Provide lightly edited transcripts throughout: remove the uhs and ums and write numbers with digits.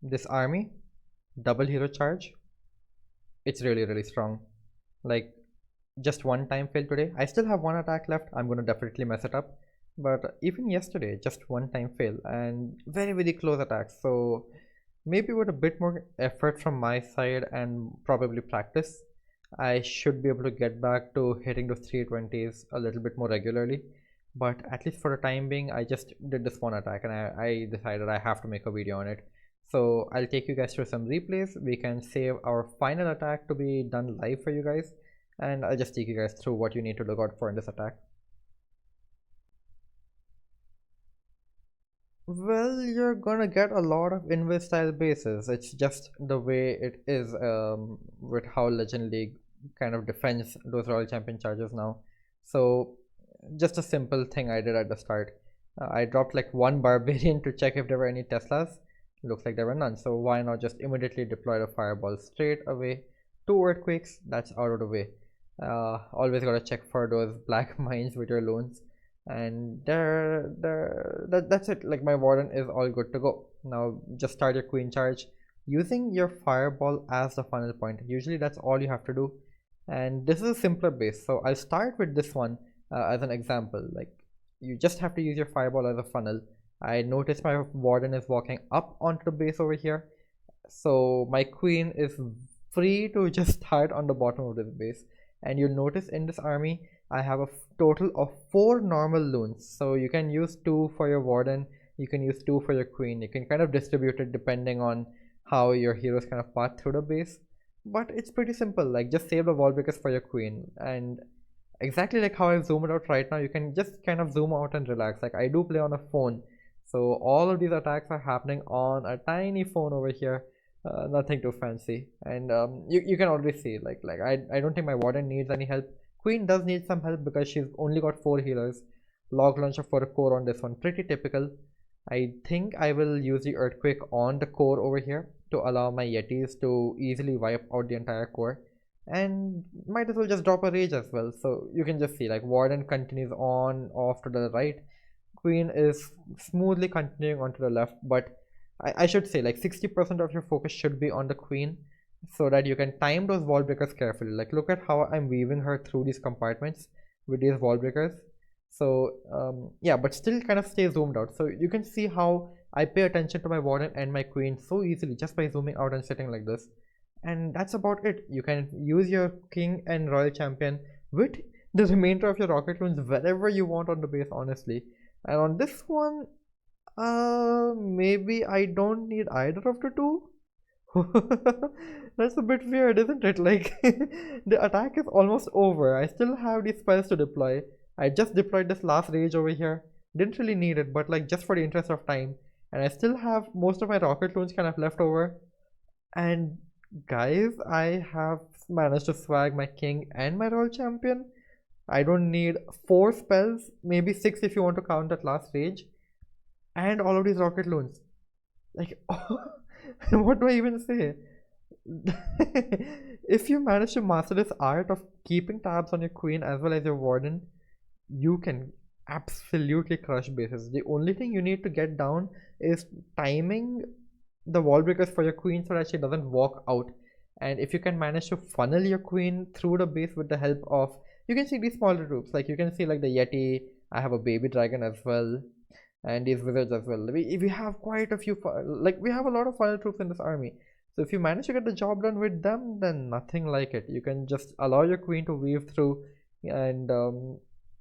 this army, double hero charge, it's really strong. Like, just one time fail today. I still have one attack left. I'm gonna definitely mess it up. But even yesterday, just one time fail and very close attacks. So maybe with a bit more effort from my side and probably practice, I should be able to get back to hitting those 320s a little bit more regularly. But at least for the time being, I just did this one attack and I decided I have to make a video on it. So I'll take you guys through some replays. We can save our final attack to be done live for you guys, and I'll just take you guys through what you need to look out for in this attack. Well, you're gonna get a lot of invis style bases. It's just the way it is with how Legend League kind of defends those Royal Champion charges now. So just a simple thing I did at the start. I dropped like one Barbarian to check if there were any Teslas. Looks like there were none, so why not just immediately deploy the Fireball straight away. 2 Earthquakes, that's out of the way. Always gotta check for those black mines with your loans, and that's it. Like, my Warden is all good to go. Now just start your Queen charge using your Fireball as the funnel point. Usually that's all you have to do, and this is a simpler base, so I'll start with this one as an example. Like, you just have to use your Fireball as a funnel. I noticed my Warden is walking up onto the base over here, so my Queen is free to just start on the bottom of this base. And you'll notice in this army I have a total of 4 normal loons, so you can use 2 for your Warden, you can use 2 for your Queen. You can kind of distribute it depending on how your heroes kind of path through the base, but it's pretty simple. Like, just save the wall breakers for your Queen, and exactly like how I've zoomed out right now, you can just kind of zoom out and relax. Like, I do play on a phone, so all of these attacks are happening on a tiny phone over here. Nothing too fancy, and you can already see, like I don't think my Warden needs any help. Queen does need some help because she's only got 4 healers. Log launcher for a core on this one, pretty typical. I think I will use the Earthquake on the core over here to allow my Yetis to easily wipe out the entire core, and might as well just drop a Rage as well. So you can just see, like, Warden continues on off to the right, Queen is smoothly continuing on to the left, but I should say, like, 60% of your focus should be on the Queen, so that you can time those wall breakers carefully. Like, look at how I'm weaving her through these compartments with these wall breakers. So yeah, but still kind of stay zoomed out. So you can see how I pay attention to my Warden and my Queen so easily just by zooming out and sitting like this. And that's about it. You can use your King and Royal Champion with the remainder of your Rocket Loons wherever you want on the base, honestly. And on this one, maybe I don't need either of the two. That's a bit weird, isn't it? Like, the attack is almost over. I still have these spells to deploy. I just deployed this last rage over here. Didn't really need it, but like, just for the interest of time. And I still have most of my Rocket Loons kind of left over. And guys, I have managed to swag my King and my Royal Champion. I don't need 4 spells, maybe 6 if you want to count that last rage, and all of these Rocket Loons. Like, what do I even say? If you manage to master this art of keeping tabs on your Queen as well as your Warden, you can absolutely crush bases. The only thing you need to get down is timing the wall breakers for your Queen so that she doesn't walk out. And if you can manage to funnel your Queen through the base with the help of, you can see these smaller troops, like you can see like the Yeti, I have a baby dragon as well, and these wizards as well. We have quite a few, like, we have a lot of funnel troops in this army. So if you manage to get the job done with them, then nothing like it. You can just allow your Queen to weave through, and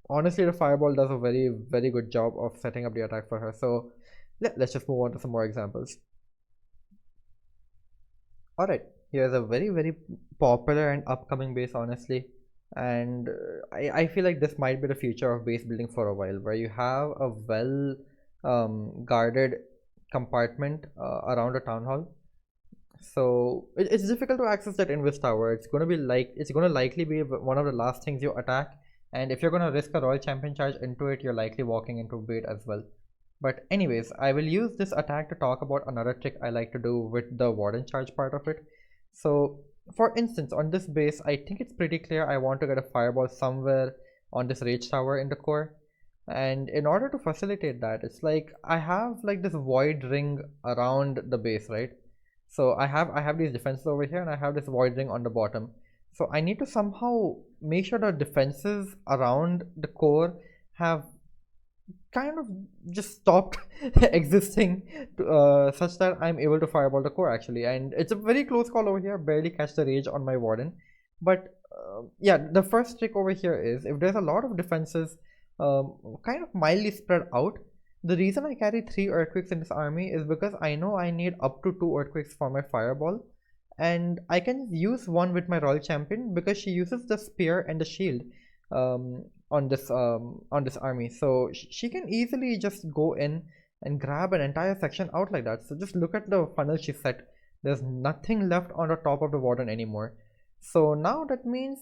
honestly, the Fireball does a very good job of setting up the attack for her. So let's just move on to some more examples. Alright, here's a very popular and upcoming base, honestly. And I feel like this might be the future of base building for a while, where you have a well guarded compartment around a town hall. So it's difficult to access that invis tower. It's going to likely be one of the last things you attack, and if you're going to risk a Royal Champion charge into it, you're likely walking into bait as well. But anyways, I will use this attack to talk about another trick I like to do with the Warden charge part of it. So for instance, on this base, I think it's pretty clear I want to get a Fireball somewhere on this Rage Tower in the core. And in order to facilitate that, it's like I have like this void ring around the base, right? So I have these defenses over here, and I have this void ring on the bottom. So I need to somehow make sure the defenses around the core have kind of just stopped existing such that I'm able to fireball the core actually. And it's a very close call over here, barely catch the rage on my warden. But yeah, the first trick over here is if there's a lot of defenses kind of mildly spread out, the reason I carry 3 earthquakes in this army is because I know I need up to 2 earthquakes for my fireball, and I can use one with my royal champion because she uses the spear and the shield um, on this army. So she can easily just go in and grab an entire section out like that. So just look at the funnel she set. There's nothing left on the top of the warden anymore. So now that means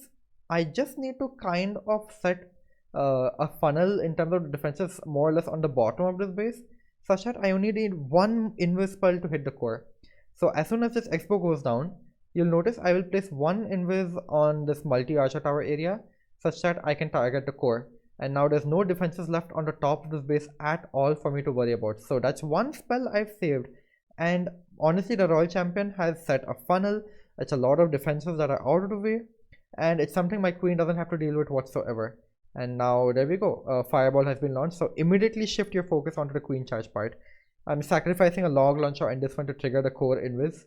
I just need to kind of set a funnel in terms of the defenses more or less on the bottom of this base, such that I only need one invis spell to hit the core. So as soon as this expo goes down, you'll notice I will place one invis on this multi-archer tower area such that I can target the core. And now there's no defenses left on the top of this base at all for me to worry about. So that's one spell I've saved. And honestly, the Royal Champion has set a funnel. It's a lot of defenses that are out of the way, and it's something my queen doesn't have to deal with whatsoever. And now there we go, fireball has been launched. So immediately shift your focus onto the queen charge part. I'm sacrificing a log launcher and this one to trigger the core invis.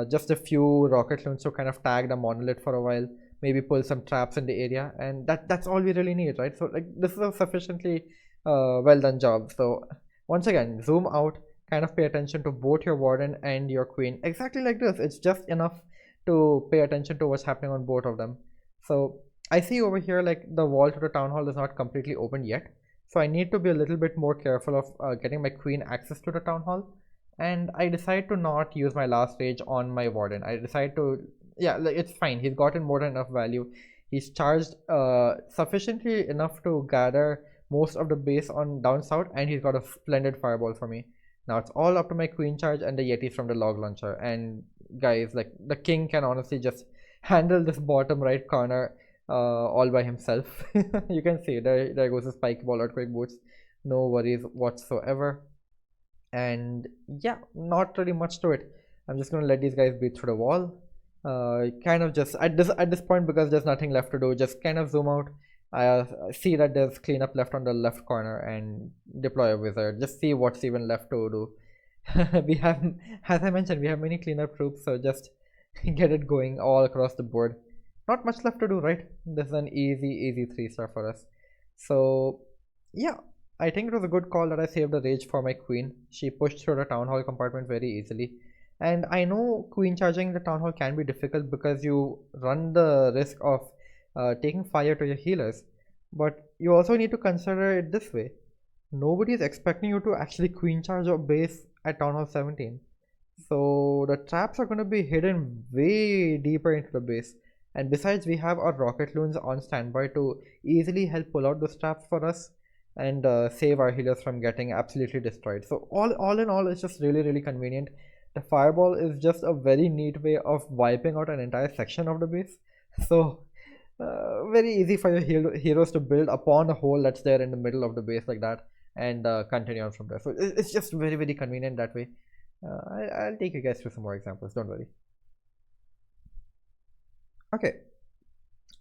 Just a few rocket launchers to kind of tag the monolith for a while, maybe pull some traps in the area, and that's all we really need, right? So like this is a sufficiently well done job. So once again, zoom out, kind of pay attention to both your warden and your queen, exactly like this. It's just enough to pay attention to what's happening on both of them. So I see over here like the wall to the town hall is not completely open yet, so I need to be a little bit more careful of getting my queen access to the town hall. And I decide to not use my last rage on my warden. I decide to, yeah, like, it's fine, he's gotten more than enough value. He's charged sufficiently enough to gather most of the base on down south, and he's got a splendid fireball for me. Now it's all up to my queen charge and the yetis from the log launcher. And guys, like the king can honestly just handle this bottom right corner all by himself. You can see there goes the spike ball earthquake boots, no worries whatsoever. And yeah, not really much to it. I'm just gonna let these guys beat through the wall. Kind of just at this point, because there's nothing left to do, just kind of zoom out. I see that there's cleanup left on the left corner and deploy a wizard. Just see what's even left to do. We have, as I mentioned, we have many cleanup troops, so just get it going all across the board. Not much left to do, right? This is an easy 3-star for us. So yeah, I think it was a good call that I saved the rage for my queen. She pushed through the town hall compartment very easily. And I know queen charging the town hall can be difficult because you run the risk of taking fire to your healers. But you also need to consider it this way. Nobody is expecting you to actually queen charge your base at town hall 17. So the traps are going to be hidden way deeper into the base. And besides, we have our rocket loons on standby to easily help pull out those traps for us and save our healers from getting absolutely destroyed. So all in all, it's just really convenient. The fireball is just a very neat way of wiping out an entire section of the base. So very easy for your heroes to build upon a hole that's there in the middle of the base like that, and continue on from there. So it's just very convenient that way. I'll take you guys through some more examples, don't worry. Okay,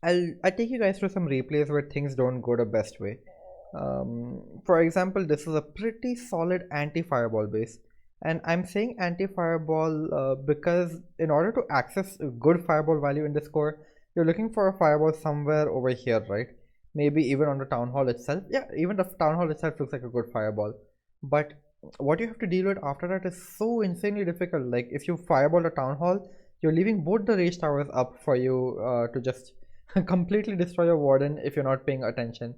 I'll take you guys through some replays where things don't go the best way. For example, this is a pretty solid anti-fireball base, and I'm saying anti-fireball because in order to access a good fireball value in this core, you're looking for a fireball somewhere over here, right? Maybe even on the town hall itself. Yeah, even the town hall itself looks like a good fireball, but what you have to deal with after that is so insanely difficult. Like if you fireball the town hall, you're leaving both the rage towers up for you to just completely destroy your warden if you're not paying attention.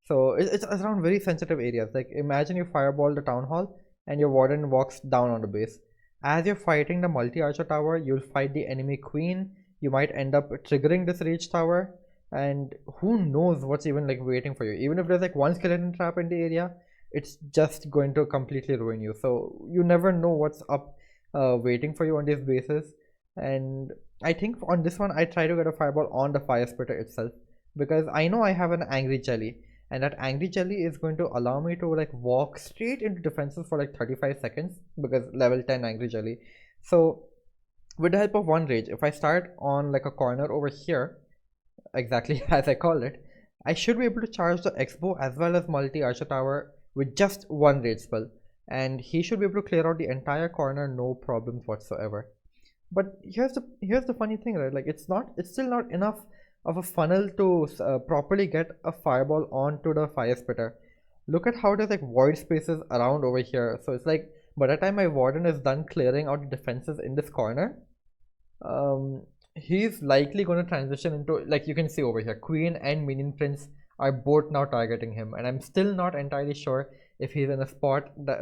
So it's around very sensitive areas. Like imagine you fireball the town hall and your warden walks down on the base. As you're fighting the multi-archer tower, you'll fight the enemy queen. You might end up triggering this rage tower, and who knows what's even like waiting for you. Even if there's like one skeleton trap in the area, it's just going to completely ruin you. So you never know what's up waiting for you on these bases. And I think on this one I try to get a fireball on the fire splitter itself, because I know I have an angry jelly, and that angry jelly is going to allow me to like walk straight into defenses for like 35 seconds because level 10 angry jelly. So with the help of one rage, if I start on like a corner over here, exactly as I call it, I should be able to charge the X-bow as well as multi Archer Tower with just one rage spell, and he should be able to clear out the entire corner no problems whatsoever. But here's the funny thing, right? Like it's still not enough of a funnel to properly get a fireball onto the fire spitter. Look at how there's like void spaces around over here. So it's like by the time my warden is done clearing out the defenses in this corner, um, he's likely going to transition into, like you can see over here, Queen and Minion Prince are both now targeting him, and I'm still not entirely sure if he's in a spot that,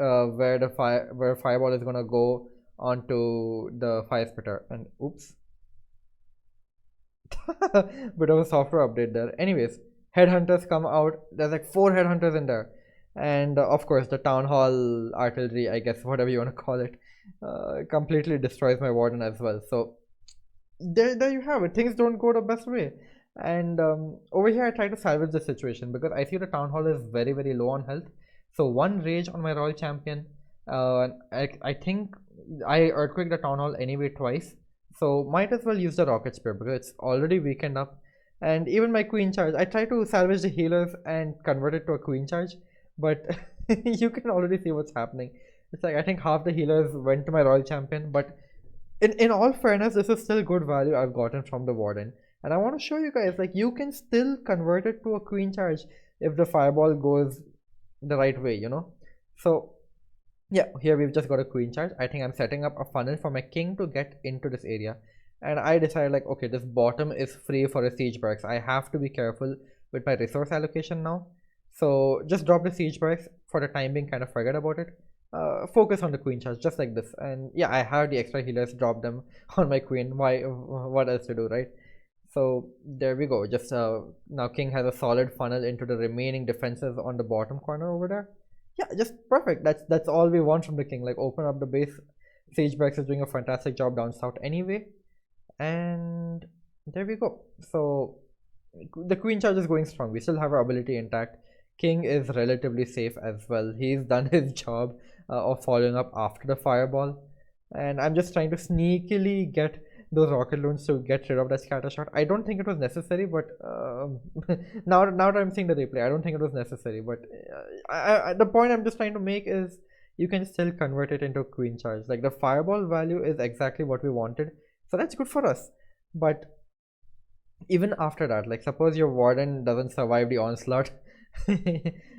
where fireball is going to go onto the fire spitter. And oops, bit of a software update there. Anyways, headhunters come out. There's like 4 headhunters in there, and of course the town hall artillery, I guess whatever you want to call it, completely destroys my warden as well. So there you have it. Things don't go the best way. And over here I try to salvage the situation because I see the town hall is very low on health. So one rage on my royal champion. I think I earthquake the town hall anyway twice, so might as well use the rocket spear because it's already weakened up. And even my queen charge, I try to salvage the healers and convert it to a queen charge, but you can already see what's happening. It's like I think half the healers went to my royal champion, but in all fairness, this is still good value I've gotten from the warden. And I want to show you guys, like, you can still convert it to a queen charge if the fireball goes the right way, you know. So yeah, here we've just got a queen charge. I think I'm setting up a funnel for my king to get into this area, and I decided like, okay, this bottom is free for a siege barracks. I have to be careful with my resource allocation now, so just drop the siege barracks for the time being, kind of forget about it. Focus on the queen charge just like this. And yeah, I have the extra healers, drop them on my queen. Why, what else to do, right? So there we go. Just now king has a solid funnel into the remaining defenses on the bottom corner over there. Yeah, just perfect. That's all we want from the king. Like, open up the base. Siege barracks is doing a fantastic job down south anyway. And there we go. So the queen charge is going strong. We still have our ability intact. King is relatively safe as well. He's done his job of following up after the fireball, and I'm just trying to sneakily get those rocket loons to get rid of that scatter shot. I don't think it was necessary, but now that I'm seeing the replay, I don't think it was necessary. But the point I'm just trying to make is you can still convert it into queen charge. Like, the fireball value is exactly what we wanted, so that's good for us. But even after that, like, suppose your warden doesn't survive the onslaught,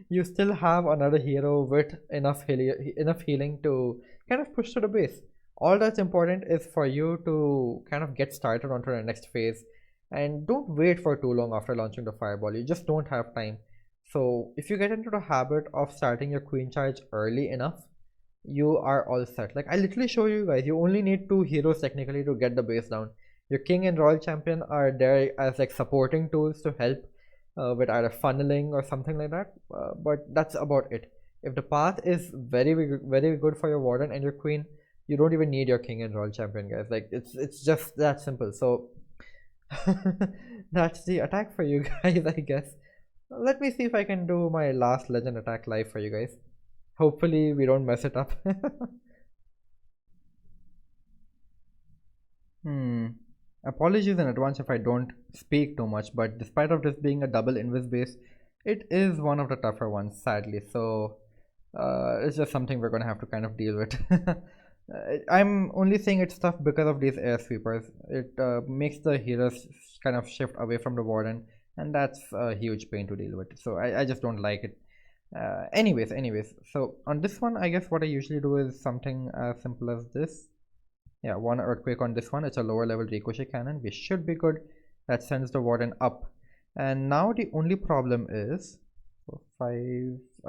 you still have another hero with enough healing to kind of push to the base. All that's important is for you to kind of get started onto the next phase, and don't wait for too long after launching the fireball. You just don't have time. So if you get into the habit of starting your queen charge early enough, you are all set. Like, I literally show you guys, you only need 2 heroes technically to get the base down. Your king and royal champion are there as like supporting tools to help with either funneling or something like that, but that's about it. If the path is very good for your warden and your queen, you don't even need your king and royal champion, guys. Like, it's just that simple. So that's the attack for you guys, I guess. Let me see if I can do my last legend attack live for you guys. Hopefully we don't mess it up. Apologies in advance if I don't speak too much, but despite of this being a double invis base, it is one of the tougher ones, sadly. So it's just something we're gonna have to kind of deal with. I'm only saying it's tough because of these air sweepers. It makes the healers kind of shift away from the warden, and that's a huge pain to deal with. So I just don't like it. Anyways, so on this one, I guess what I usually do is something as simple as this. Yeah, one earthquake on this one. It's a lower level ricochet cannon. We should be good. That sends the warden up. And now the only problem is 5.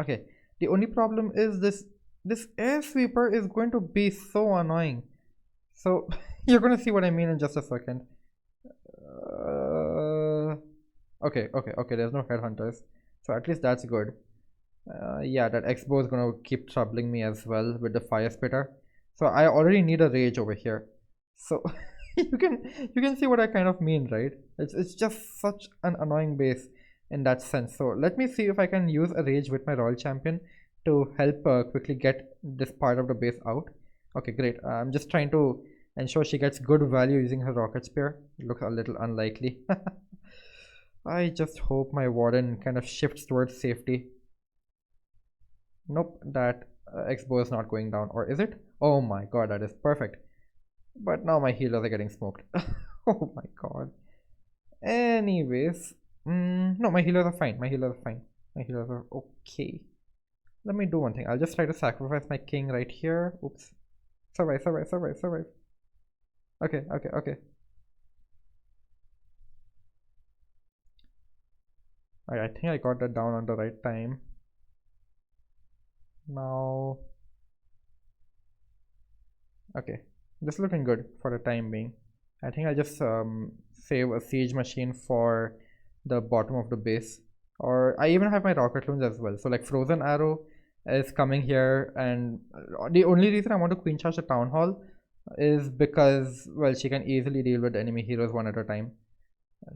Okay, the only problem is this air sweeper is going to be so annoying. So you're gonna see what I mean in just a second. Okay. There's no headhunters, so at least that's good. Yeah, that X-bow is gonna keep troubling me as well with the fire spitter. So I already need a rage over here. So you can see what I kind of mean, right? It's just such an annoying base in that sense. So let me see if I can use a rage with my royal champion to help quickly get this part of the base out. Okay, great. I'm just trying to ensure she gets good value using her rocket spear. Looks a little unlikely. I just hope my warden kind of shifts towards safety. Nope, that X-bow is not going down. Or is it? Oh my god, that is perfect. But now my healers are getting smoked. Oh my god. Anyways, no, my healers are fine. My healers are fine. My healers are okay. Let me do one thing. I'll just try to sacrifice my king right here. Oops. Survive, survive, survive, survive. Okay, okay, okay. Alright, I think I got that down on the right time. Now, okay, this is looking good for the time being. I think I'll just save a siege machine for the bottom of the base. Or I even have my rocket loons as well. So like frozen arrow is coming here, and the only reason I want to queen charge the town hall is because, well, she can easily deal with enemy heroes one at a time.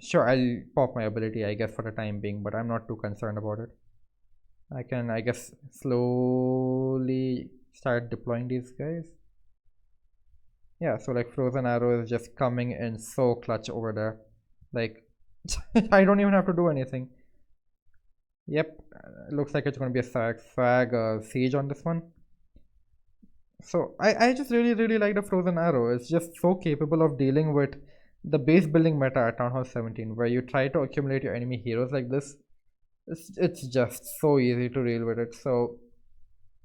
Sure, I'll pop my ability, I guess, for the time being, but I'm not too concerned about it. I can, I guess, slowly start deploying these guys. Yeah, so like frozen arrow is just coming in so clutch over there. Like, I don't even have to do anything. Yep, looks like it's going to be a siege on this one. So I just really like the frozen arrow. It's just so capable of dealing with the base building meta at Town Hall 17, where you try to accumulate your enemy heroes like this. It's just so easy to deal with it. So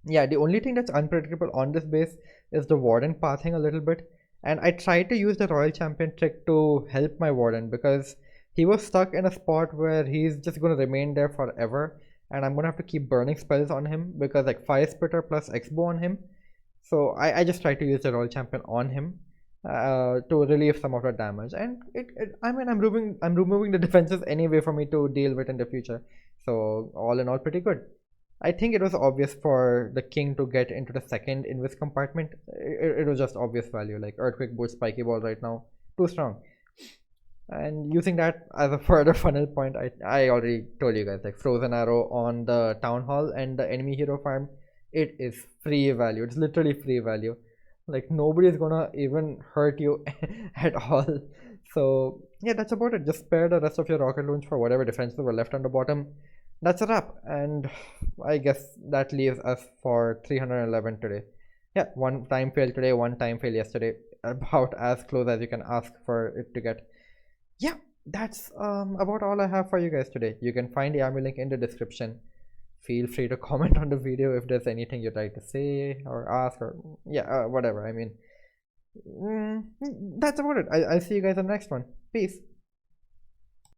yeah, the only thing that's unpredictable on this base is the warden pathing a little bit, and I tried to use the royal champion trick to help my warden because he was stuck in a spot where he's just going to remain there forever, and I'm going to have to keep burning spells on him because like fire splitter plus x-bow on him. So I just tried to use the royal champion on him to relieve some of the damage, and I mean I'm removing the defenses anyway for me to deal with in the future. So all in all, pretty good. I think it was obvious for the king to get into the second invis compartment. It was just obvious value, like earthquake boost, spiky ball right now, too strong. And using that as a further funnel point, I already told you guys, like frozen arrow on the town hall and the enemy hero farm, it is free value. It's literally free value. Like nobody's gonna even hurt you at all. So yeah, that's about it. Just spare the rest of your rocket launch for whatever defenses were left on the bottom. That's a wrap, and I guess that leaves us for 311 today. Yeah, one time fail today, one time fail yesterday. About as close as you can ask for it to get. Yeah, that's about all I have for you guys today. You can find the army link in the description. Feel free to comment on the video if there's anything you'd like to say or ask, or yeah, whatever. I mean, that's about it. I'll see you guys in the next one. Peace.